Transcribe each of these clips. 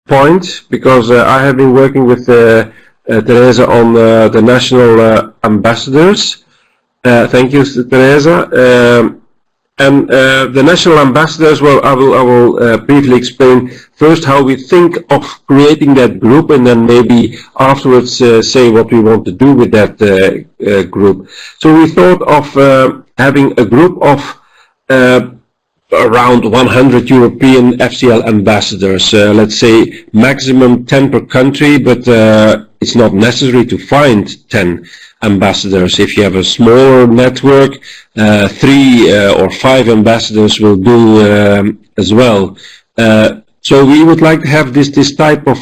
point, because I have been working with Teresa on the national ambassadors. Thank you, Teresa. And the national ambassadors, well, I will briefly explain first how we think of creating that group, and then maybe afterwards say what we want to do with that group. So we thought of having a group of around 100 European FCL ambassadors, let's say maximum 10 per country, but it's not necessary to find 10 ambassadors. If you have a smaller network, 3 or 5 ambassadors will do as well. So we would like to have this type of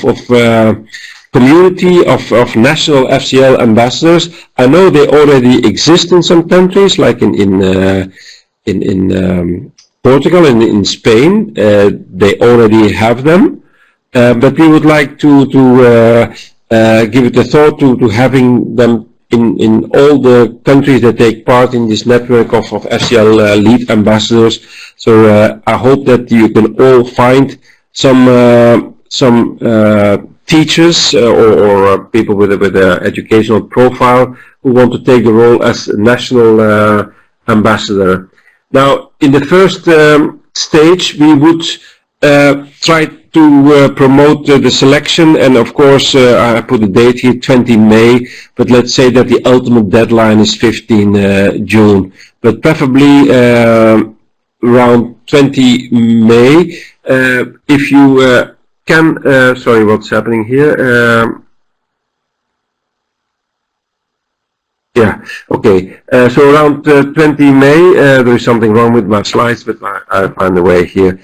community of national FCL ambassadors. I know they already exist in some countries, like in Portugal and in Spain. They already have them, but we would like to give it a thought to having them in all the countries that take part in this network of FCL lead ambassadors. So I hope that you can all find some teachers or people with an educational profile who want to take the role as national ambassador. Now, in the first stage, we would try to promote the selection, and of course I put a date here, 20 May, but let's say that the ultimate deadline is 15 June, but preferably around 20 May. If you can, sorry, what's happening here? Yeah, okay. So around 20 May, there is something wrong with my slides, but I'll find a way here.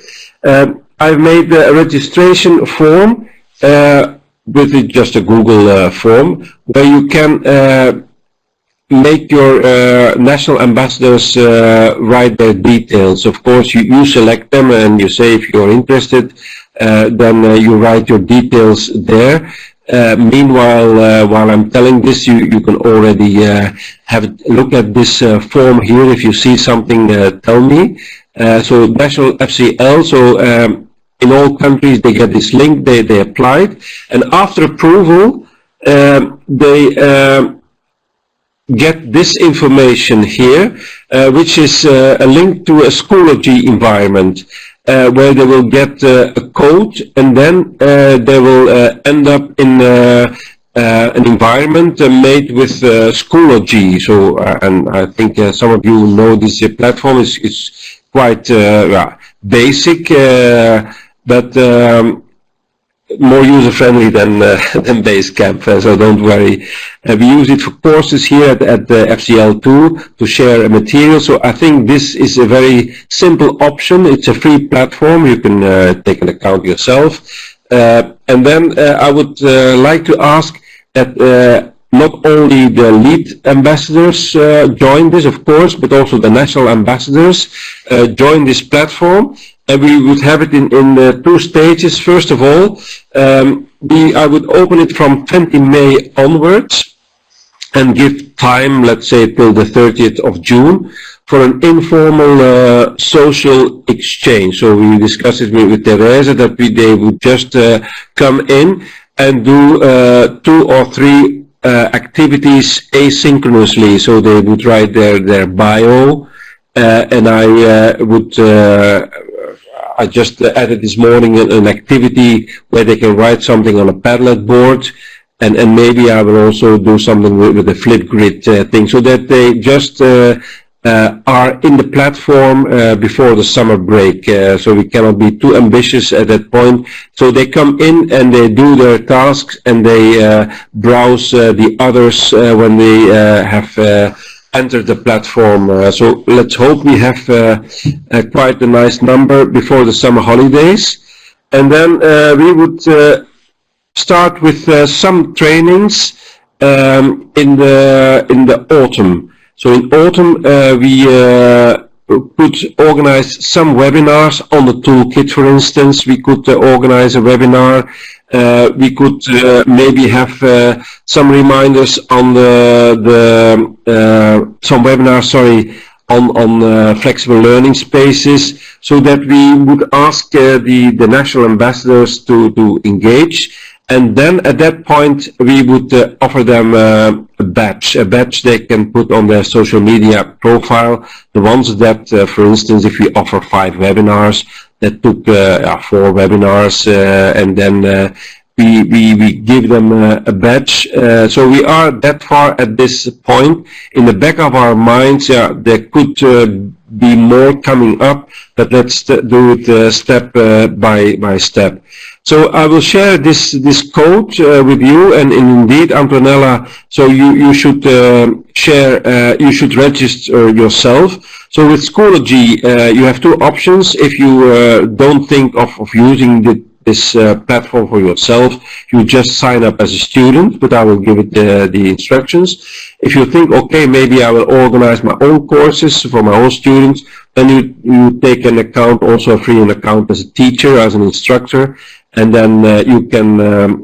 I've made a registration form, with just a Google form, where you can make your national ambassadors write their details. Of course, you select them and you say if you're interested, then you write your details there. Meanwhile, while I'm telling this, you can already have a look at this form here. If you see something, tell me. So National FCL, so in all countries they get this link, they applied, and after approval, they get this information here, which is a link to a Schoology environment. Where they will get a code, and then they will end up in an environment made with Schoology. So, and I think some of you know this platform is quite basic, but more user-friendly than Basecamp, so don't worry. We use it for courses here at FCL2 to share material, so I think this is a very simple option. It's a free platform, you can take an account yourself. And then I would like to ask that not only the lead ambassadors join this, of course, but also the national ambassadors join this platform. And we would have it in 2 stages. First of all, I would open it from 20 May onwards and give time, let's say till the 30th of June, for an informal social exchange. So we discussed it with Teresa that they would just come in and do 2 or 3 activities asynchronously. So they would write their bio, and I would I just added this morning an activity where they can write something on a Padlet board, and maybe I will also do something with the Flipgrid thing, so that they just are in the platform before the summer break. So we cannot be too ambitious at that point. So they come in and they do their tasks, and they browse the others when they have enter the platform. So let's hope we have quite a nice number before the summer holidays. And then we would start with some trainings in the autumn. So in autumn we could organize some webinars on the toolkit, for instance. We could organize a webinar. We could maybe have some reminders on some webinars, sorry, on flexible learning spaces, so that we would ask the national ambassadors to engage. And then at that point, we would offer them a badge they can put on their social media profile. The ones that, for instance, if we offer 5 webinars, that took 4 webinars, and then we give them a badge. So we are that far at this point. In the back of our minds, there could be more coming up, but let's do it step by step. So I will share this code with you, and indeed, Antonella, so you should share, you should register yourself. So with Schoology, you have 2 options. If you don't think of using this platform for yourself, you just sign up as a student, but I will give it the instructions. If you think, okay, maybe I will organize my own courses for my own students, then you take an account, also a free account as a teacher, as an instructor, and then you can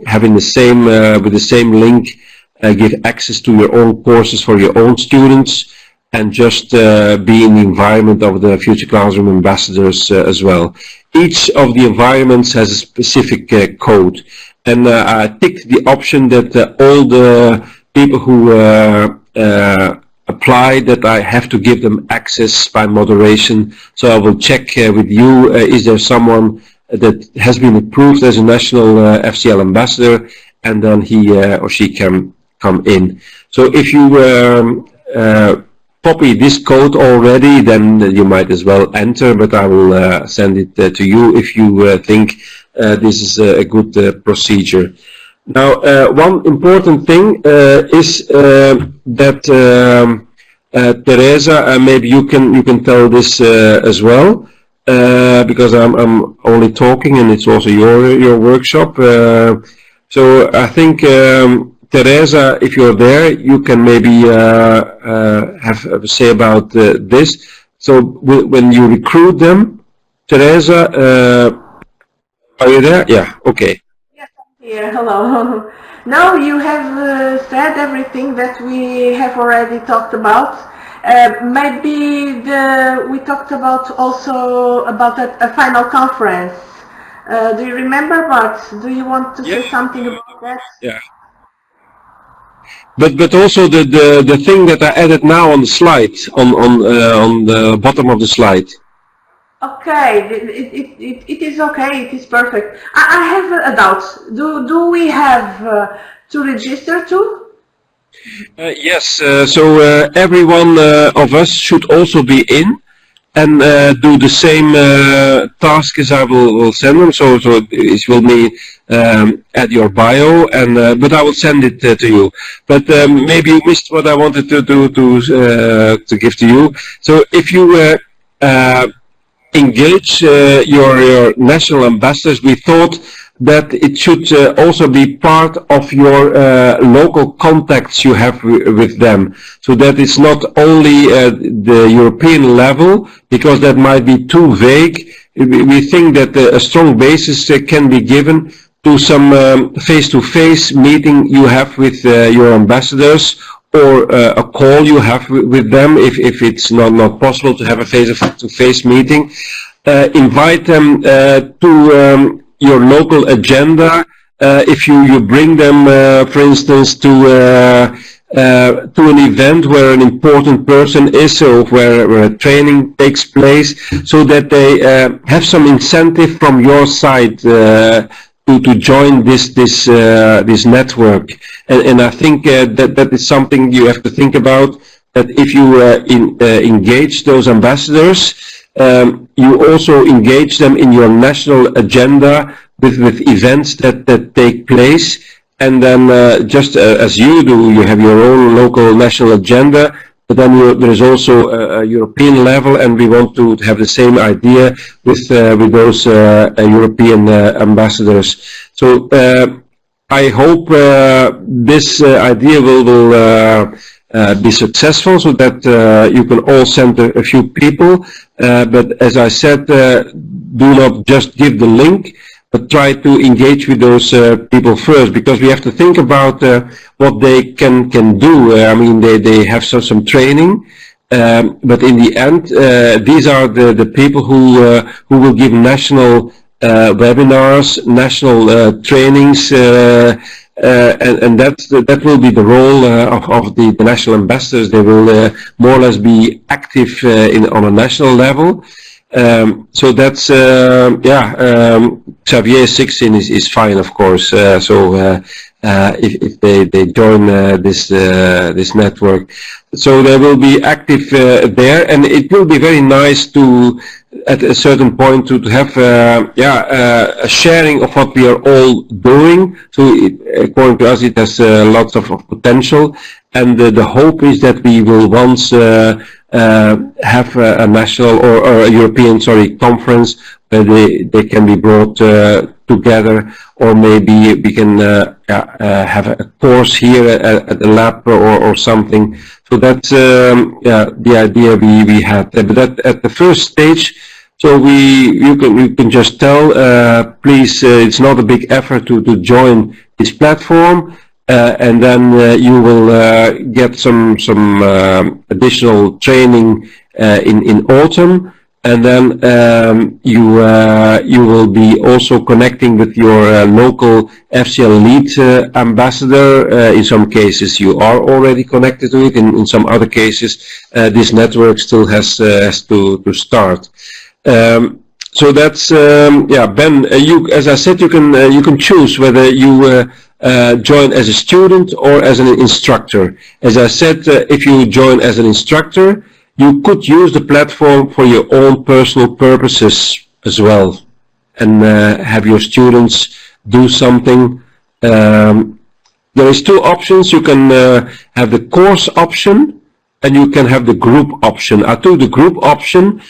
have in the same with the same link give access to your own courses for your own students, and just be in the environment of the Future Classroom ambassadors as well. Each of the environments has a specific code, and I ticked the option that all the people who apply, that I have to give them access by moderation. So I will check with you, is there someone that has been approved as a national FCL ambassador, and then he or she can come in. So if you copy this code already, then you might as well enter, but I will send it to you if you think this is a good procedure. Now, one important thing is that Teresa, maybe you can tell this as well, because I'm only talking and it's also your workshop. So I think Teresa, if you're there, you can maybe have a say about this. So when you recruit them, Teresa, are you there? Yeah, okay. Yes, I'm here. Hello. Now you have said everything that we have already talked about. Maybe we talked about also about a final conference. Do you remember, Bart? Do you want to say something about that? Yeah. But also the thing that I added now on the slide, on the bottom of the slide. Okay, it is okay. It is perfect. I have a doubt. Do we have to register too? Yes. So every one of us should also be in and do the same task as I will send them. So it will be at your bio, and but I will send it to you. But maybe you missed what I wanted to give to you. So if you engage your national ambassadors, we thought that it should also be part of your local contacts you have with them, so that it's not only the European level, because that might be too vague. We think that a strong basis can be given to some face-to-face meeting you have with your ambassadors, or a call you have with them if it's not possible to have a face-to-face meeting. Invite them to your local agenda. If you bring them, for instance, to an event where an important person is, or where a training takes place, so that they have some incentive from your side to join this network. And I think that is something you have to think about, that if you engage those ambassadors, you also engage them in your national agenda with events that take place. And then just as you do, you have your own local national agenda, but then there is also a European level, and we want to have the same idea with those European ambassadors. So I hope this idea will be successful, so that you can all send a few people. But as I said, do not just give the link, but try to engage with those people first, because we have to think about what they can do. I mean, they have some training, But in the end, these are the people who will give national webinars, national trainings, and that will be the role of the national ambassadors. They will more or less be active on a national level. So that's Xavier 16 is fine, of course. If they join this network, so they will be active there, and it will be very nice to at a certain point to have a sharing of what we are all doing. So according to us, it has lots of potential, and the hope is that we will once have a national or a European conference where they can be brought together, or maybe we can have a course here at the lab or something. So that's the idea we had. But at the first stage, so you can just tell, please, it's not a big effort to join this platform, and then you will get some additional training in autumn. And then you will be also connecting with your local FCL lead ambassador. In some cases you are already connected to it. In some other cases this network still has to start. So that's Ben. As I said, you can choose whether you join as a student or as an instructor. As I said, if you join as an instructor, you could use the platform for your own personal purposes as well, and have your students do something. There is two options. You can have the course option, and you can have the group option. I took the group option